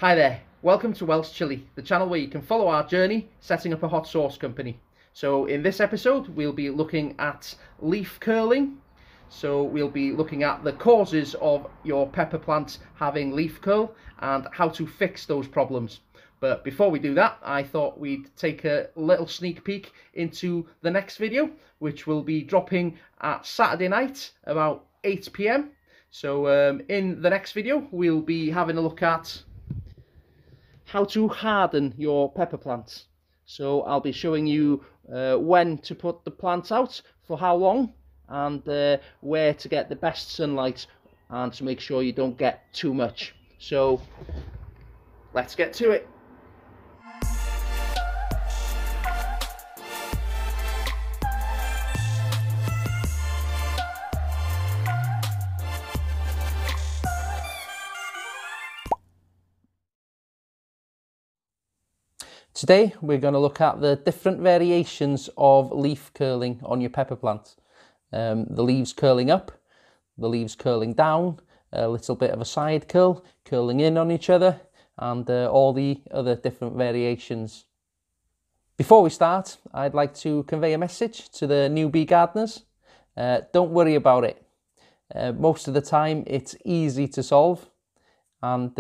Hi there, welcome to Welsh Chilli, the channel where you can follow our journey setting up a hot sauce company. So in this episode we'll be looking at leaf curling. So we'll be looking at the causes of your pepper plant having leaf curl and how to fix those problems. But before we do that, I thought we'd take a little sneak peek into the next video, which will be dropping at Saturday night about 8 PM. So in the next video we'll be having a look at how to harden your pepper plants. So I'll be showing you when to put the plants out, for how long, and where to get the best sunlight and to make sure you don't get too much. So let's get to it. Today we're going to look at the different variations of leaf curling on your pepper plant. The leaves curling up, the leaves curling down, a little bit of a side curl, curling in on each other, and all the other different variations. Before we start, I'd like to convey a message to the newbie gardeners. Don't worry about it. Most of the time it's easy to solve, and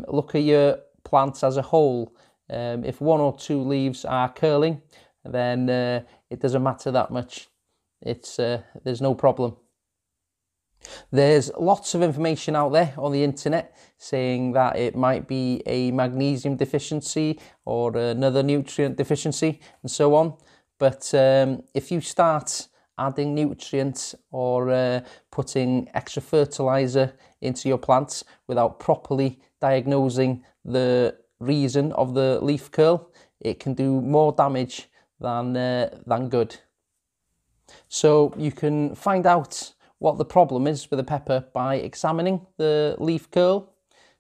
look at your plants as a whole. If one or two leaves are curling, then it doesn't matter that much. There's no problem. There's lots of information out there on the internet saying that it might be a magnesium deficiency or another nutrient deficiency and so on. But if you start adding nutrients or putting extra fertilizer into your plants without properly diagnosing the reason of the leaf curl, it can do more damage than good. So you can find out what the problem is with the pepper by examining the leaf curl.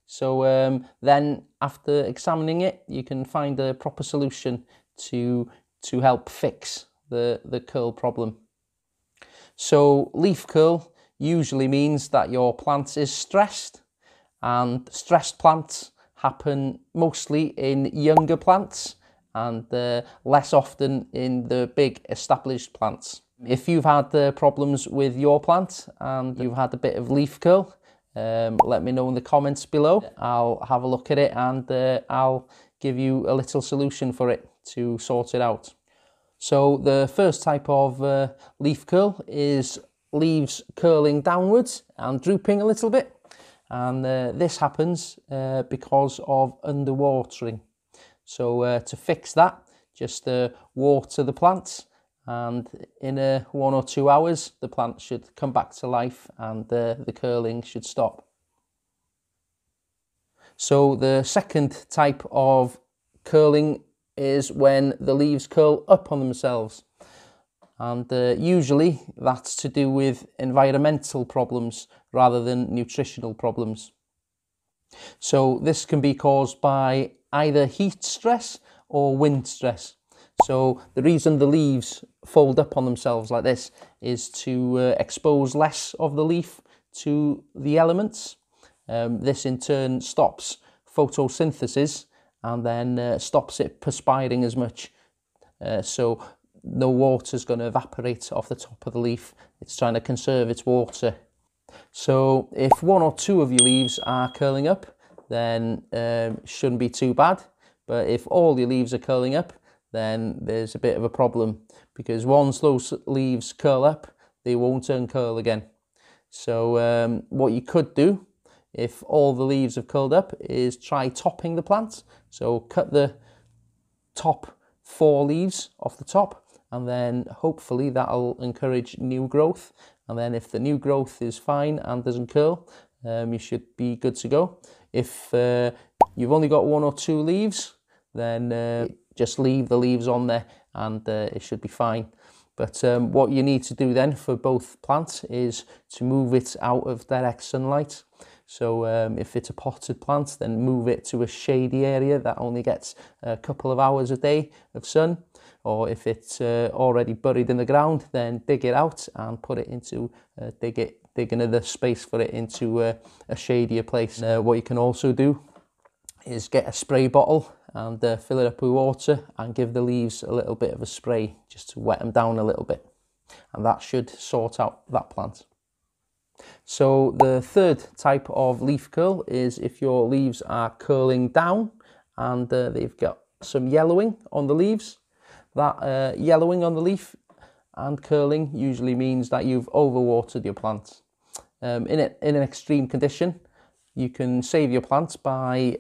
So then after examining it, you can find a proper solution to help fix the curl problem. So leaf curl usually means that your plant is stressed, and stressed plants happen mostly in younger plants and less often in the big established plants. If you've had problems with your plant and you've had a bit of leaf curl, let me know in the comments below. I'll have a look at it and I'll give you a little solution for it to sort it out. So the first type of leaf curl is leaves curling downwards and drooping a little bit. And this happens because of underwatering. So to fix that, just water the plants, and in 1 or 2 hours the plant should come back to life and the curling should stop. So the second type of curling is when the leaves curl up on themselves. And usually that's to do with environmental problems rather than nutritional problems. So this can be caused by either heat stress or wind stress. So the reason the leaves fold up on themselves like this is to expose less of the leaf to the elements. This in turn stops photosynthesis and then stops it perspiring as much. So no water is going to evaporate off the top of the leaf. It's trying to conserve its water. So if 1 or 2 of your leaves are curling up, then shouldn't be too bad. But if all your leaves are curling up, then there's a bit of a problem, because once those leaves curl up, they won't uncurl again. So what you could do, if all the leaves have curled up, is try topping the plant. So cut the top 4 leaves off the top, and then hopefully that'll encourage new growth. And then if the new growth is fine and doesn't curl, you should be good to go. If you've only got 1 or 2 leaves, then just leave the leaves on there and it should be fine. But what you need to do then for both plants is to move it out of direct sunlight. So if it's a potted plant, then move it to a shady area that only gets a couple of hours a day of sun. Or if it's already buried in the ground, then dig it out and put it into, dig another space for it into a shadier place. What you can also do is get a spray bottle and fill it up with water and give the leaves a little bit of a spray just to wet them down a little bit, and that should sort out that plant. So the third type of leaf curl is if your leaves are curling down and they've got some yellowing on the leaves. That yellowing on the leaf and curling usually means that you've overwatered your plant. In an extreme condition, you can save your plants by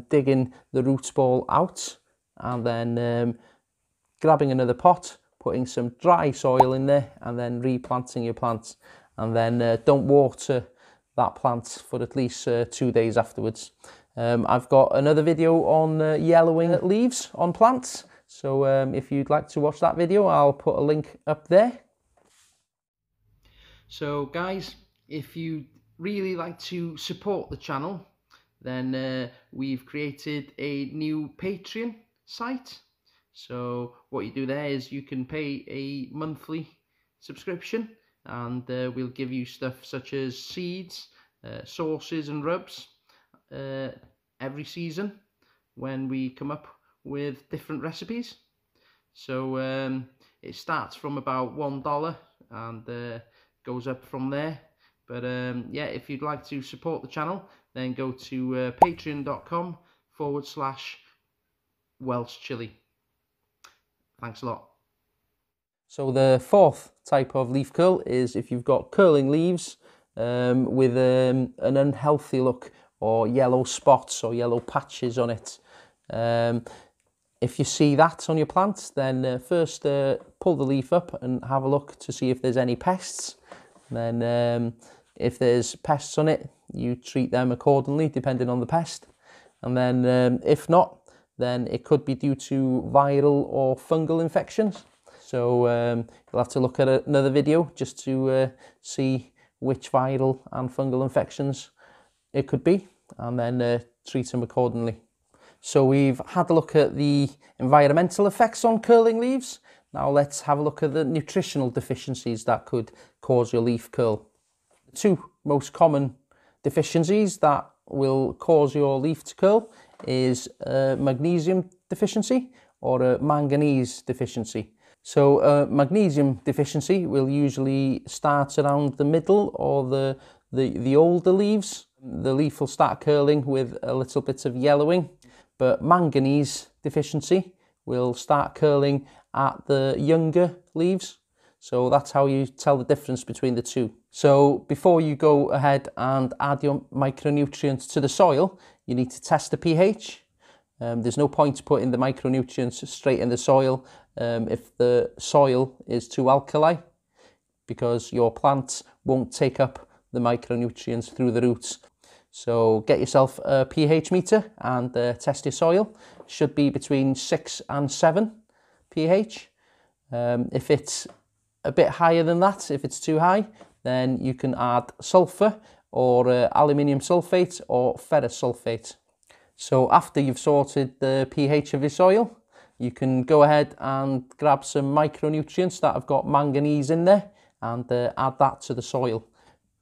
digging the root ball out and then grabbing another pot, putting some dry soil in there and then replanting your plant. And then don't water that plant for at least 2 days afterwards. I've got another video on yellowing leaves on plants, so if you'd like to watch that video, I'll put a link up there. So guys, if you'd really like to support the channel, then we've created a new Patreon site. So what you do there is you can pay a monthly subscription, and we'll give you stuff such as seeds, sauces and rubs every season when we come up with different recipes. So it starts from about $1 and goes up from there. But yeah, if you'd like to support the channel, then go to patreon.com/Welsh Chilli. Thanks a lot. So the fourth type of leaf curl is if you've got curling leaves with an unhealthy look or yellow spots or yellow patches on it. If you see that on your plant, then first pull the leaf up and have a look to see if there's any pests. Then if there's pests on it, you treat them accordingly depending on the pest. And then if not, then it could be due to viral or fungal infections. So you'll have to look at another video just to see which viral and fungal infections it could be, and then treat them accordingly. So we've had a look at the environmental effects on curling leaves. Now let's have a look at the nutritional deficiencies that could cause your leaf curl. The two most common deficiencies that will cause your leaf to curl is magnesium deficiency or a manganese deficiency. So magnesium deficiency will usually start around the middle or the older leaves. The leaf will start curling with a little bit of yellowing, but manganese deficiency will start curling at the younger leaves. So that's how you tell the difference between the two. So before you go ahead and add your micronutrients to the soil, you need to test the pH. There's no point putting the micronutrients straight in the soil if the soil is too alkali, because your plants won't take up the micronutrients through the roots. So get yourself a pH meter and test your soil. It should be between 6 and 7 pH. If it's a bit higher than that, if it's too high, then you can add sulfur or aluminium sulfate or ferrous sulfate. So after you've sorted the pH of your soil, you can go ahead and grab some micronutrients that have got manganese in there and add that to the soil.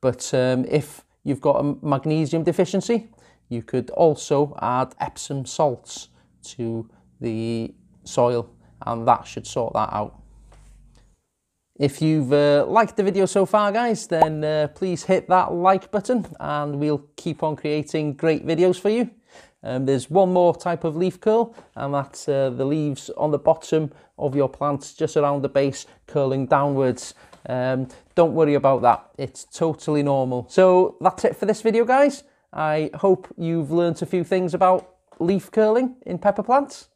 But if you've got a magnesium deficiency, you could also add Epsom salts to the soil, and that should sort that out. If you've liked the video so far, guys, then please hit that like button and we'll keep on creating great videos for you. There's one more type of leaf curl, and that's the leaves on the bottom of your plants, just around the base, curling downwards. Don't worry about that, it's totally normal. So that's it for this video, guys. I hope you've learned a few things about leaf curling in pepper plants.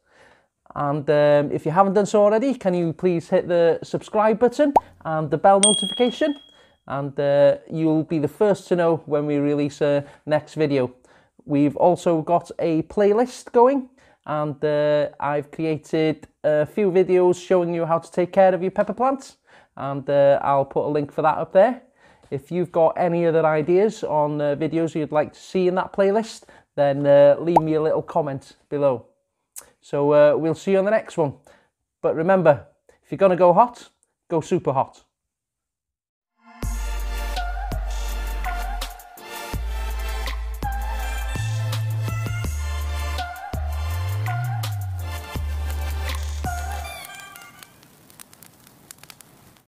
And if you haven't done so already, can you please hit the subscribe button and the bell notification, and you'll be the first to know when we release a next video. We've also got a playlist going, and I've created a few videos showing you how to take care of your pepper plants, and I'll put a link for that up there. If you've got any other ideas on videos you'd like to see in that playlist, then leave me a little comment below. So we'll see you on the next one. But remember, if you're going to go hot, go super hot.